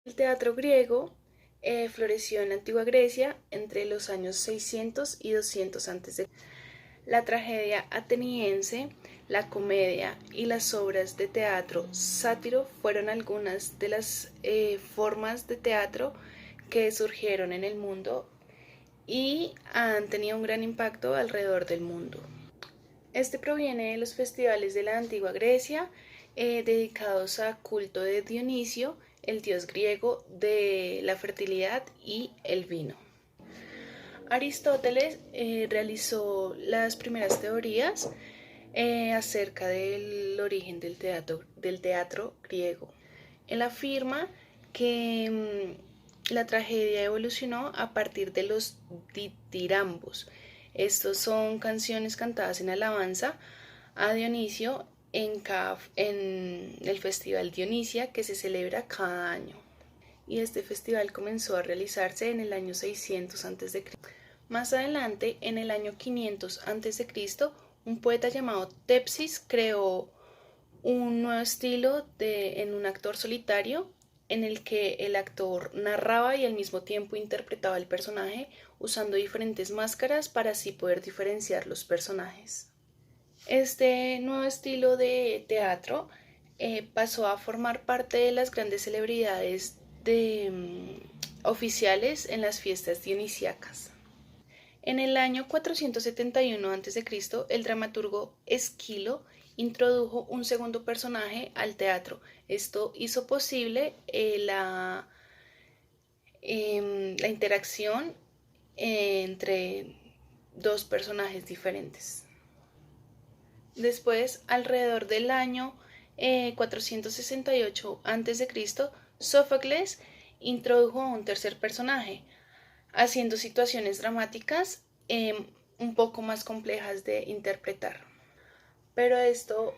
El teatro griego floreció en la antigua Grecia entre los años 600 y 200 a.C. La tragedia ateniense, la comedia y las obras de teatro sátiro fueron algunas de las formas de teatro que surgieron en el mundo y han tenido un gran impacto alrededor del mundo. Este proviene de los festivales de la antigua Grecia, dedicados a culto de Dionisio, el dios griego de la fertilidad y el vino. Aristóteles realizó las primeras teorías acerca del origen del teatro griego. Él afirma que la tragedia evolucionó a partir de los ditirambos. Estos son canciones cantadas en alabanza a Dionisio en el Festival Dionisia que se celebra cada año. Y este festival comenzó a realizarse en el año 600 a.C. Más adelante, en el año 500 a.C., un poeta llamado Tepsis creó un nuevo estilo en un actor solitario en el que el actor narraba y al mismo tiempo interpretaba el personaje usando diferentes máscaras para así poder diferenciar los personajes. Este nuevo estilo de teatro pasó a formar parte de las grandes celebridades oficiales en las fiestas dionisíacas. En el año 471 a.C., el dramaturgo Esquilo introdujo un segundo personaje al teatro. Esto hizo posible la interacción entre dos personajes diferentes. Después, alrededor del año 468 a.C., Sófocles introdujo a un tercer personaje, haciendo situaciones dramáticas un poco más complejas de interpretar. Pero esto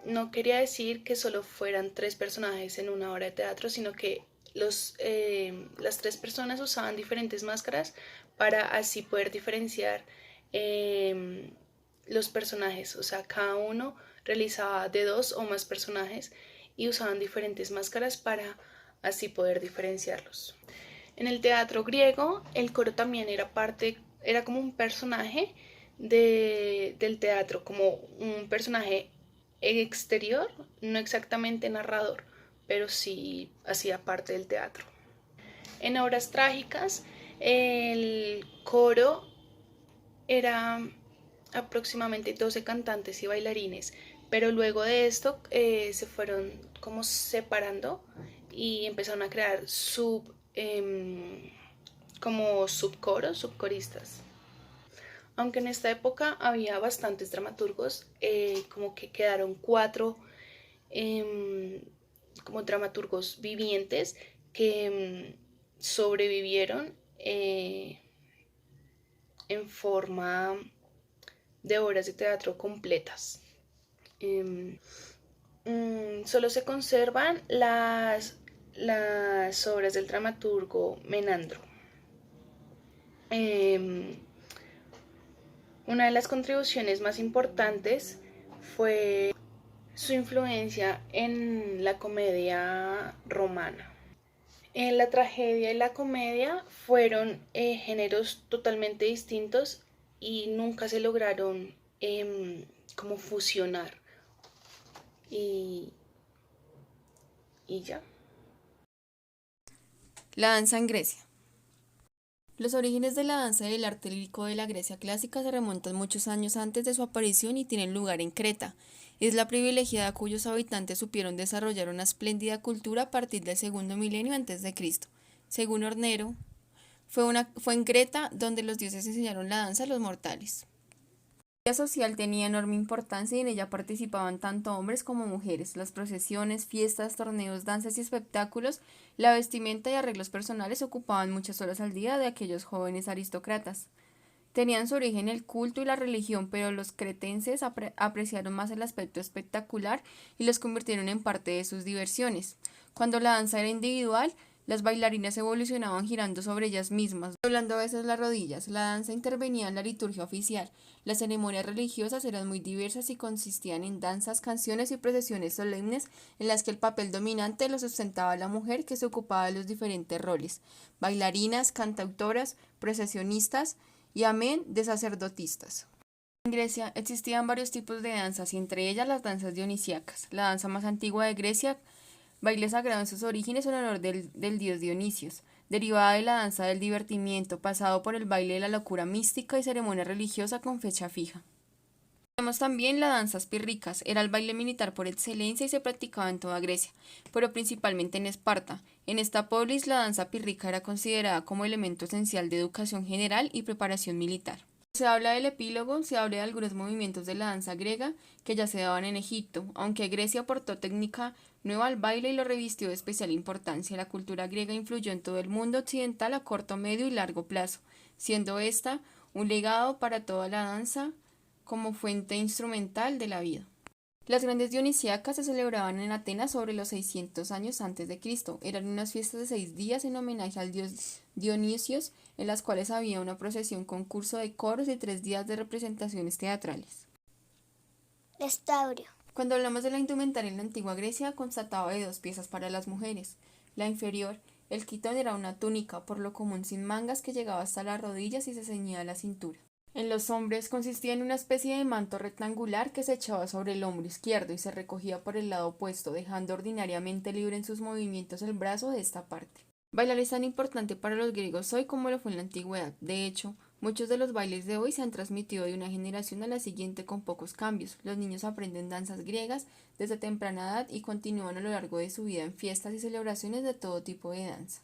no quería decir que solo fueran tres personajes en una obra de teatro, sino que las tres personas usaban diferentes máscaras para así poder diferenciar los personajes. O sea, cada uno realizaba de dos o más personajes y usaban diferentes máscaras para así poder diferenciarlos. En el teatro griego, el coro también era como un personaje del teatro, como un personaje exterior, no exactamente narrador, pero sí hacía parte del teatro. En obras trágicas, el coro era aproximadamente 12 cantantes y bailarines, pero luego de esto se fueron como separando y empezaron a crear como subcoros, subcoristas. Aunque en esta época había bastantes dramaturgos, como que quedaron cuatro como dramaturgos vivientes que sobrevivieron en forma de obras de teatro completas. Solo se conservan las obras del dramaturgo Menandro. Una de las contribuciones más importantes fue su influencia en la comedia romana. En la tragedia y la comedia fueron géneros totalmente distintos y nunca se lograron como fusionar. Y, y ya. La danza en Grecia. Los orígenes de la danza y del arte lírico de la Grecia clásica se remontan muchos años antes de su aparición y tienen lugar en Creta, isla privilegiada cuyos habitantes supieron desarrollar una espléndida cultura a partir del segundo milenio antes de Cristo. Según Hornero, fue en Creta donde los dioses enseñaron la danza a los mortales. La vida social tenía enorme importancia y en ella participaban tanto hombres como mujeres. Las procesiones, fiestas, torneos, danzas y espectáculos, la vestimenta y arreglos personales ocupaban muchas horas al día de aquellos jóvenes aristócratas. Tenían su origen el culto y la religión, pero los cretenses apreciaron más el aspecto espectacular y los convirtieron en parte de sus diversiones. Cuando la danza era individual, Las bailarinas evolucionaban girando sobre ellas mismas, doblando a veces las rodillas. La danza intervenía en la liturgia oficial. Las ceremonias religiosas eran muy diversas y consistían en danzas, canciones y procesiones solemnes en las que el papel dominante lo sustentaba la mujer que se ocupaba de los diferentes roles: bailarinas, cantautoras, procesionistas y amén de sacerdotisas. En Grecia existían varios tipos de danzas y entre ellas las danzas dionisíacas. La danza más antigua de Grecia, baile sagrado en sus orígenes en honor del dios Dionisios, derivada de la danza del divertimiento, pasado por el baile de la locura mística y ceremonia religiosa con fecha fija. Tenemos también la danzas pírricas, era el baile militar por excelencia y se practicaba en toda Grecia, pero principalmente en Esparta. En esta polis la danza pírrica era considerada como elemento esencial de educación general y preparación militar. Se habla del epílogo, se habla de algunos movimientos de la danza griega que ya se daban en Egipto, aunque Grecia aportó técnica nueva al baile y lo revistió de especial importancia. La cultura griega influyó en todo el mundo occidental a corto, medio y largo plazo, siendo esta un legado para toda la danza como fuente instrumental de la vida. Las grandes dionisíacas se celebraban en Atenas sobre los 600 años antes de Cristo. Eran unas fiestas de 6 días en homenaje al dios Dionisios, en las cuales había una procesión, concurso de coros y 3 días de representaciones teatrales. Vestuario. Cuando hablamos de la indumentaria en la antigua Grecia, constataba de 2 piezas para las mujeres. La inferior, el quitón, era una túnica, por lo común sin mangas, que llegaba hasta las rodillas y se ceñía a la cintura. En los hombres consistía en una especie de manto rectangular que se echaba sobre el hombro izquierdo y se recogía por el lado opuesto, dejando ordinariamente libre en sus movimientos el brazo de esta parte. Bailar es tan importante para los griegos hoy como lo fue en la antigüedad. De hecho, muchos de los bailes de hoy se han transmitido de una generación a la siguiente con pocos cambios. Los niños aprenden danzas griegas desde temprana edad y continúan a lo largo de su vida en fiestas y celebraciones de todo tipo de danza.